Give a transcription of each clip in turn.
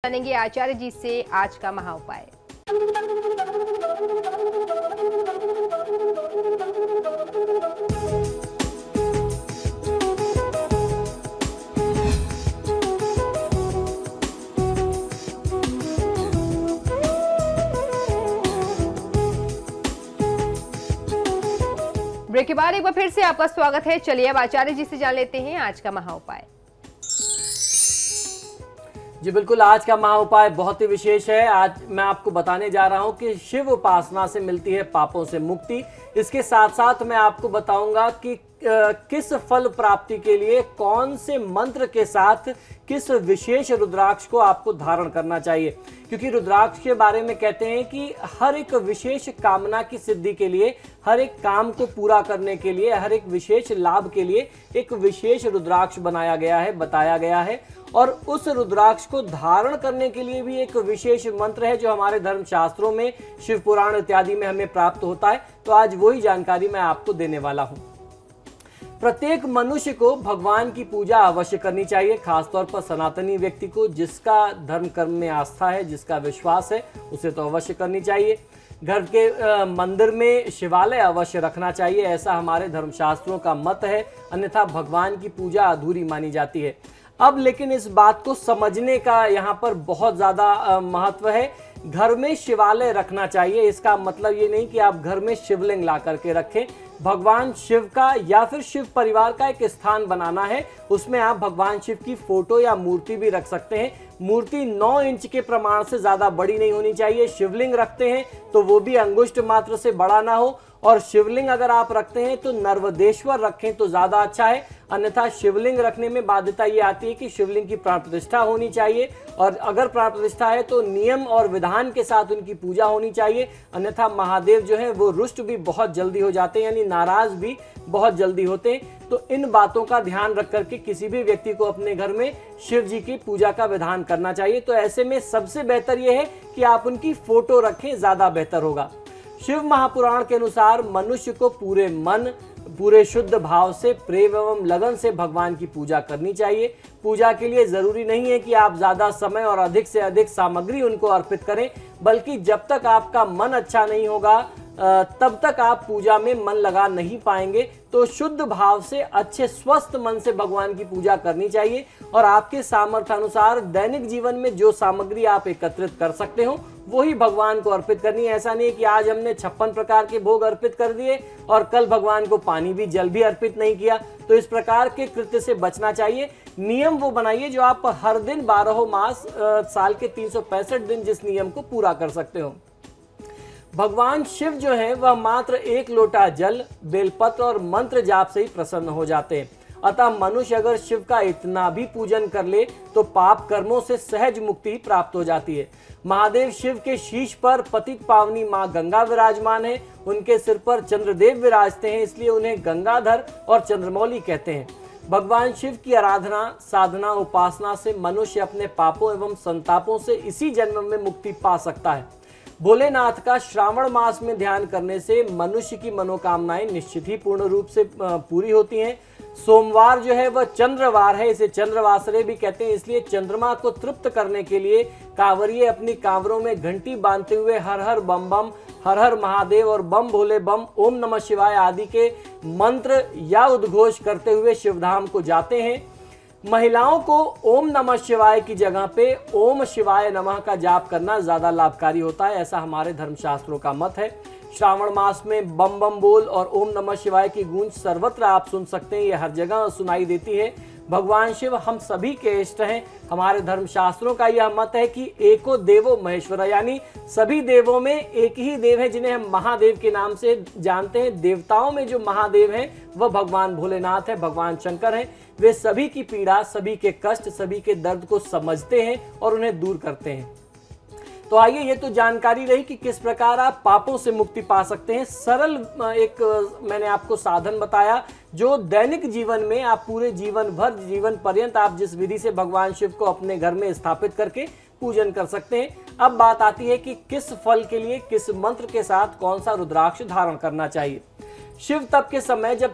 जानेंगे आचार्य जी से आज का महा उपाय। ब्रेक के बाद एक बार फिर से आपका स्वागत है। चलिए अब आचार्य जी से जान लेते हैं आज का महा उपाय। जी बिल्कुल, आज का महा उपाय बहुत ही विशेष है। आज मैं आपको बताने जा रहा हूं कि शिव उपासना से मिलती है पापों से मुक्ति। इसके साथ साथ मैं आपको बताऊंगा कि किस फल प्राप्ति के लिए कौन से मंत्र के साथ किस विशेष रुद्राक्ष को आपको धारण करना चाहिए, क्योंकि रुद्राक्ष के बारे में कहते हैं कि हर एक विशेष कामना की सिद्धि के लिए, हर एक काम को पूरा करने के लिए, हर एक विशेष लाभ के लिए एक विशेष रुद्राक्ष बनाया गया है, बताया गया है। और उस रुद्राक्ष को धारण करने के लिए भी एक विशेष मंत्र है जो हमारे धर्मशास्त्रों में, शिव पुराण इत्यादि में हमें प्राप्त होता है। तो आज वही जानकारी मैं आपको देने वाला हूं। प्रत्येक मनुष्य को भगवान की पूजा अवश्य करनी चाहिए, खासतौर पर सनातनी व्यक्ति को, जिसका धर्म कर्म में आस्था है, जिसका विश्वास है, उसे तो अवश्य करनी चाहिए। घर के मंदिर में शिवालय अवश्य रखना चाहिए, ऐसा हमारे धर्मशास्त्रों का मत है, अन्यथा भगवान की पूजा अधूरी मानी जाती है। अब लेकिन इस बात को समझने का यहाँ पर बहुत ज़्यादा महत्व है। घर में शिवालय रखना चाहिए, इसका मतलब ये नहीं कि आप घर में शिवलिंग ला करके रखें। भगवान शिव का या फिर शिव परिवार का एक स्थान बनाना है, उसमें आप भगवान शिव की फोटो या मूर्ति भी रख सकते हैं। मूर्ति 9 इंच के प्रमाण से ज़्यादा बड़ी नहीं होनी चाहिए। शिवलिंग रखते हैं तो वो भी अंगुष्ठ मात्र से बड़ा ना हो, और शिवलिंग अगर आप रखते हैं तो नर्वदेश्वर रखें तो ज़्यादा अच्छा है। अन्यथा शिवलिंग रखने में बाध्यता ये आती है कि शिवलिंग की प्राण प्रतिष्ठा होनी चाहिए, और अगर प्राण प्रतिष्ठा है तो नियम और विधान के साथ उनकी पूजा होनी चाहिए। अन्यथा महादेव जो है वो रुष्ट भी बहुत जल्दी हो जाते हैं, यानी नाराज भी बहुत जल्दी होते हैं। तो इन बातों का ध्यान रख करके किसी भी व्यक्ति को अपने घर में शिव जी की पूजा का विधान करना चाहिए। तो ऐसे में सबसे बेहतर यह है कि आप उनकी फोटो रखें, ज़्यादा बेहतर होगा। शिव महापुराण के अनुसार मनुष्य को पूरे मन, पूरे शुद्ध भाव से, प्रेम एवं लगन से भगवान की पूजा करनी चाहिए। पूजा के लिए जरूरी नहीं है कि आप ज्यादा समय और अधिक से अधिक सामग्री उनको अर्पित करें, बल्कि जब तक आपका मन अच्छा नहीं होगा तब तक आप पूजा में मन लगा नहीं पाएंगे। तो शुद्ध भाव से, अच्छे स्वस्थ मन से भगवान की पूजा करनी चाहिए, और आपके सामर्थ्य अनुसार दैनिक जीवन में जो सामग्री आप एकत्रित कर सकते हो वही भगवान को अर्पित करनी है। ऐसा नहीं है कि आज हमने 56 प्रकार के भोग अर्पित कर दिए और कल भगवान को पानी भी, जल भी अर्पित नहीं किया। तो इस प्रकार के कृत्य से बचना चाहिए। नियम वो बनाइए जो आप हर दिन 12 मास, साल के 365 दिन जिस नियम को पूरा कर सकते हो। भगवान शिव जो है वह मात्र 1 लोटा जल, बेलपत्र और मंत्र जाप से ही प्रसन्न हो जाते हैं। अतः मनुष्य अगर शिव का इतना भी पूजन कर ले तो पाप कर्मों से सहज मुक्ति प्राप्त हो जाती है। महादेव शिव के शीश पर पतित पावनी माँ गंगा विराजमान है। उनके सिर पर चंद्रदेव विराजते हैं, इसलिए उन्हें गंगाधर और चंद्रमौली कहते हैं। भगवान शिव की आराधना, साधना, उपासना से मनुष्य अपने पापों एवं संतापों से इसी जन्म में मुक्ति पा सकता है। भोलेनाथ का श्रावण मास में ध्यान करने से मनुष्य की मनोकामनाएं निश्चित ही पूर्ण रूप से पूरी होती हैं। सोमवार जो है वह चंद्रवार है, इसे चंद्रवासरे भी कहते हैं, इसलिए चंद्रमा को तृप्त करने के लिए कांवरिये अपनी कांवरों में घंटी बांधते हुए हर हर बम बम, हर हर महादेव और बम भोले बम, ओम नमः शिवाय आदि के मंत्र या उद्घोष करते हुए शिवधाम को जाते हैं। महिलाओं को ओम नमः शिवाय की जगह पे ओम शिवाय नमः का जाप करना ज्यादा लाभकारी होता है, ऐसा हमारे धर्मशास्त्रों का मत है। श्रावण मास में बम बम बोल और ओम नमः शिवाय की गूंज सर्वत्र आप सुन सकते हैं, ये हर जगह सुनाई देती है। भगवान शिव हम सभी के इष्ट हैं। हमारे धर्मशास्त्रों का यह मत है कि एको देवो महेश्वर, यानी सभी देवों में एक ही देव है जिन्हें हम महादेव के नाम से जानते हैं। देवताओं में जो महादेव हैं वह भगवान भोलेनाथ है, भगवान शंकर हैं। वे सभी की पीड़ा, सभी के कष्ट, सभी के दर्द को समझते हैं और उन्हें दूर करते हैं। तो आइए, ये तो जानकारी रही कि किस प्रकार आप पापों से मुक्ति पा सकते हैं। सरल एक मैंने आपको साधन बताया जो दैनिक जीवन में आप पूरे जीवन भर, जीवन पर्यंत आप जिस विधि से भगवान शिव को अपने घर में स्थापित करके पूजन कर सकते हैं। अब बात आती है कि किस फल के लिए, किस मंत्र के साथ कौन सा रुद्राक्ष धारण करना चाहिए। शिव तप के समय जब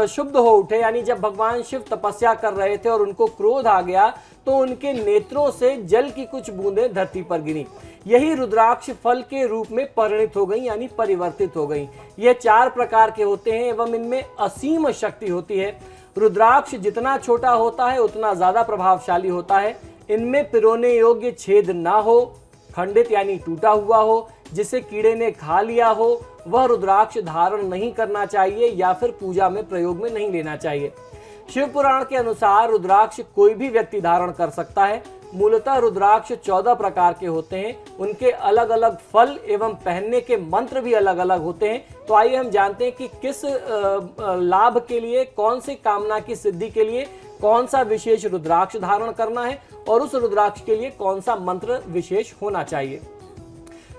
शुद्ध हो उठे, यानी जब भगवान शिव तपस्या कर रहे थे और उनको क्रोध आ गया, तो तो उनके नेत्रों से जल की कुछ बूंदें धरती पर गिरी। यही रुद्राक्ष फल के रूप में परिणित हो गई, यानी परिवर्तित हो गई। ये 4 प्रकार के होते हैं एवं इनमें असीम शक्ति होती है। रुद्राक्ष जितना छोटा होता है उतना ज्यादा प्रभावशाली होता है। इनमें पिरोने योग्य छेद ना हो, खंडित यानी टूटा हुआ हो, जिसे कीड़े ने खा लिया हो, वह रुद्राक्ष धारण नहीं करना चाहिए या फिर पूजा में प्रयोग में नहीं लेना चाहिए। शिव पुराण के अनुसार रुद्राक्ष कोई भी व्यक्ति धारण कर सकता है। मूलतः रुद्राक्ष 14 प्रकार के होते हैं। उनके अलग अलग फल एवं पहनने के मंत्र भी अलग अलग होते हैं। तो आइए हम जानते हैं कि किस लाभ के लिए, कौन सी कामना की सिद्धि के लिए कौन सा विशेष रुद्राक्ष धारण करना है और उस रुद्राक्ष के लिए कौन सा मंत्र विशेष होना चाहिए।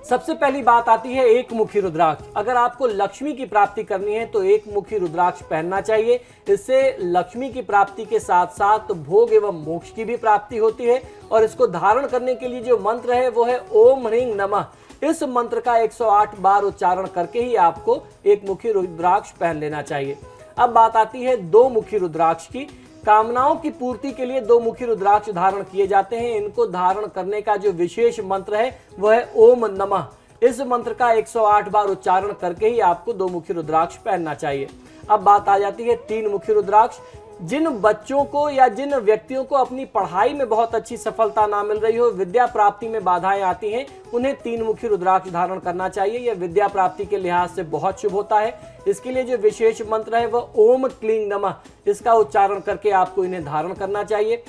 सबसे पहली बात आती है एक मुखी रुद्राक्ष। अगर आपको लक्ष्मी की प्राप्ति करनी है तो एक मुखी रुद्राक्ष पहनना चाहिए। इससे लक्ष्मी की प्राप्ति के साथ साथ भोग एवं मोक्ष की भी प्राप्ति होती है। और इसको धारण करने के लिए जो मंत्र है वो है ओम ह्रीं नमः। इस मंत्र का 108 बार उच्चारण करके ही आपको एक मुखी रुद्राक्ष पहन लेना चाहिए। अब बात आती है 2 मुखी रुद्राक्ष की। कामनाओं की पूर्ति के लिए 2 मुखी रुद्राक्ष धारण किए जाते हैं। इनको धारण करने का जो विशेष मंत्र है वह है ओम नमः। इस मंत्र का 108 बार उच्चारण करके ही आपको 2 मुखी रुद्राक्ष पहनना चाहिए। अब बात आ जाती है 3 मुखी रुद्राक्ष। जिन बच्चों को या जिन व्यक्तियों को अपनी पढ़ाई में बहुत अच्छी सफलता ना मिल रही हो, विद्या प्राप्ति में बाधाएं आती हैं, उन्हें 3 मुखी रुद्राक्ष धारण करना चाहिए। यह विद्या प्राप्ति के लिहाज से बहुत शुभ होता है। इसके लिए जो विशेष मंत्र है वह ओम क्लीं नमः, इसका उच्चारण करके आपको इन्हें धारण करना चाहिए।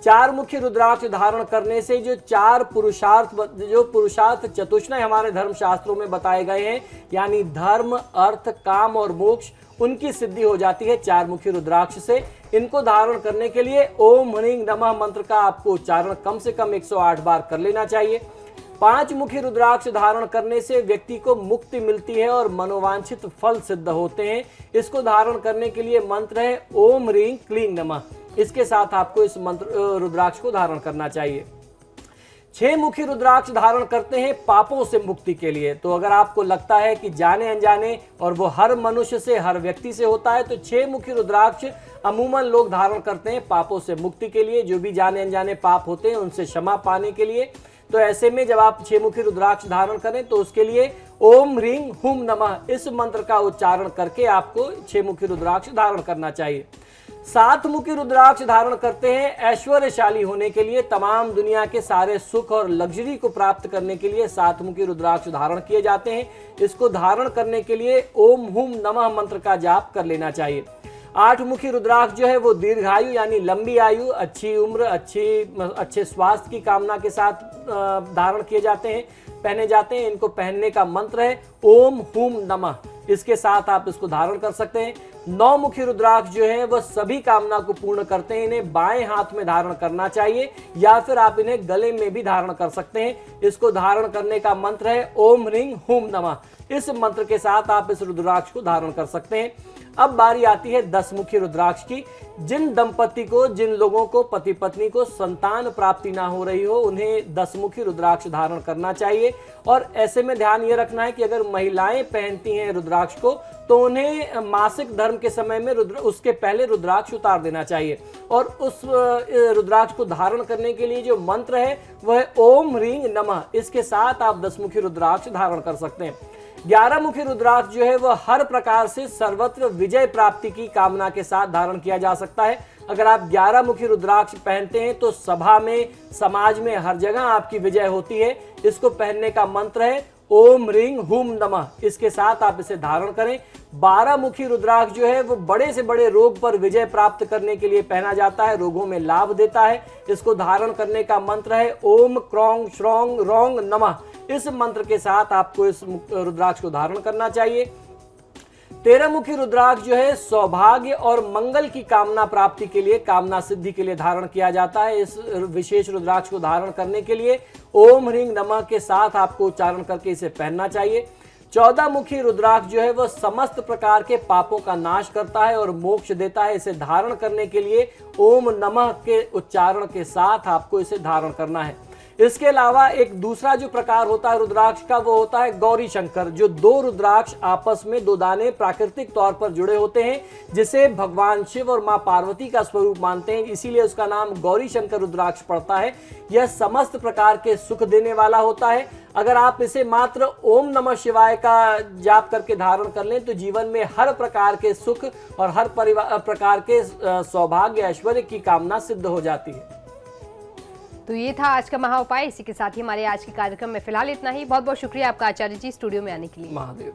4 मुखी रुद्राक्ष धारण करने से जो 4 पुरुषार्थ चतुष्टय हमारे धर्म शास्त्रों में बताए गए हैं, यानी धर्म, अर्थ, काम और मोक्ष, उनकी सिद्धि हो जाती है 4 मुखी रुद्राक्ष से। इनको धारण करने के लिए ओम ह्रीं नमः मंत्र का आपको उच्चारण कम से कम 108 बार कर लेना चाहिए। 5 मुखी रुद्राक्ष धारण करने से व्यक्ति को मुक्ति मिलती है और मनोवांछित फल सिद्ध होते हैं। इसको धारण करने के लिए मंत्र है ओम ह्रीं क्लीं नमः। इसके साथ आपको इस मंत्र रुद्राक्ष को धारण करना चाहिए। 6 मुखी रुद्राक्ष धारण करते हैं पापों से मुक्ति के लिए। तो अगर आपको लगता है कि जाने अनजाने, और वो हर मनुष्य से, हर व्यक्ति से होता है, तो 6 मुखी रुद्राक्ष अमूमन लोग धारण करते हैं पापों से मुक्ति के लिए। जो भी जाने अनजाने पाप होते हैं उनसे क्षमा पाने के लिए। तो ऐसे में जब आप 6 मुखी रुद्राक्ष धारण करें तो उसके लिए ओम ह्रीं हुं नमः इस मंत्र का उच्चारण करके आपको 6 मुखी रुद्राक्ष धारण करना चाहिए। 7 मुखी रुद्राक्ष धारण करते हैं ऐश्वर्यशाली होने के लिए। तमाम दुनिया के सारे सुख और लग्जरी को प्राप्त करने के लिए 7 मुखी रुद्राक्ष धारण किए जाते हैं। इसको धारण करने के लिए ओम हुं नमः मंत्र का जाप कर लेना चाहिए। 8 मुखी रुद्राक्ष जो है वो दीर्घायु यानी लंबी आयु, अच्छी उम्र, अच्छे स्वास्थ्य की कामना के साथ धारण किए जाते हैं, पहने जाते हैं। इनको पहनने का मंत्र है ओम हुं नमः। इसके साथ आप इसको धारण कर सकते हैं। 9 मुखी रुद्राक्ष जो है वह सभी कामना को पूर्ण करते हैं। इन्हें बाएं हाथ में धारण करना चाहिए या फिर आप इन्हें गले में भी धारण कर सकते हैं। इसको धारण करने का मंत्र है ओम ह्रीं हुं नमः। इस मंत्र के साथ आप इस रुद्राक्ष को धारण कर सकते हैं। अब बारी आती है 10 मुखी रुद्राक्ष की। जिन दंपति को, जिन लोगों को, पति पत्नी को संतान प्राप्ति ना हो रही हो, उन्हें 10 मुखी रुद्राक्ष धारण करना चाहिए। और ऐसे में ध्यान ये रखना है कि अगर महिलाएं पहनती हैं रुद्राक्ष को तो उन्हें मासिक धर्म के समय में उसके पहले रुद्राक्ष उतार देना चाहिए। और उस रुद्राक्ष को धारण करने के लिए जो मंत्र है वह है ओम ह्रीं नमः। इसके साथ आप 10 मुखी रुद्राक्ष धारण कर सकते हैं। 11 मुखी रुद्राक्ष जो है वह हर प्रकार से सर्वत्र विजय प्राप्ति की कामना के साथ धारण किया जा सकता है। अगर आप 11 मुखी रुद्राक्ष पहनते हैं तो सभा में, समाज में, हर जगह आपकी विजय होती है। इसको पहनने का मंत्र है ओम ह्रीं हुं नमः। इसके साथ आप इसे धारण करें। 12 मुखी रुद्राक्ष जो है वो बड़े से बड़े रोग पर विजय प्राप्त करने के लिए पहना जाता है, रोगों में लाभ देता है। इसको धारण करने का मंत्र है ओम क्रौंग श्रौंग रौंग नमः। इस मंत्र के साथ आपको इस रुद्राक्ष को धारण करना चाहिए। 13 मुखी रुद्राक्ष जो है सौभाग्य और मंगल की कामना प्राप्ति के लिए, कामना सिद्धि के लिए धारण किया जाता है। इस विशेष रुद्राक्ष को धारण करने के लिए ओम ह्रीं नमः के साथ आपको उच्चारण करके इसे पहनना चाहिए। 14 मुखी रुद्राक्ष जो है वह समस्त प्रकार के पापों का नाश करता है और मोक्ष देता है। इसे धारण करने के लिए ओम नमः के उच्चारण के साथ आपको इसे धारण करना है। इसके अलावा एक दूसरा जो प्रकार होता है रुद्राक्ष का, वो होता है गौरी शंकर, जो दो रुद्राक्ष आपस में दो दाने प्राकृतिक तौर पर जुड़े होते हैं, जिसे भगवान शिव और मां पार्वती का स्वरूप मानते हैं, इसीलिए उसका नाम गौरी शंकर रुद्राक्ष पड़ता है। यह समस्त प्रकार के सुख देने वाला होता है। अगर आप इसे मात्र ओम नमः शिवाय का जाप करके धारण कर लें तो जीवन में हर प्रकार के सुख और हर प्रकार के सौभाग्य ऐश्वर्य की कामना सिद्ध हो जाती है। तो ये था आज का महा उपाय। इसी के साथ ही हमारे आज के कार्यक्रम में फिलहाल इतना ही। बहुत बहुत शुक्रिया आपका आचार्य जी स्टूडियो में आने के लिए। महादेव।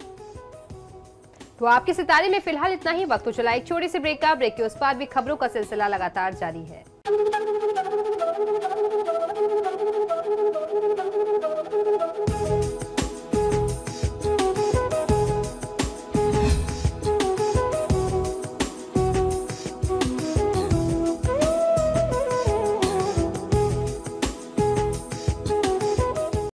तो आपके सितारे में फिलहाल इतना ही। वक्त तो चला एक छोटे से ब्रेक का। ब्रेक के उस पार भी खबरों का सिलसिला लगातार जारी है।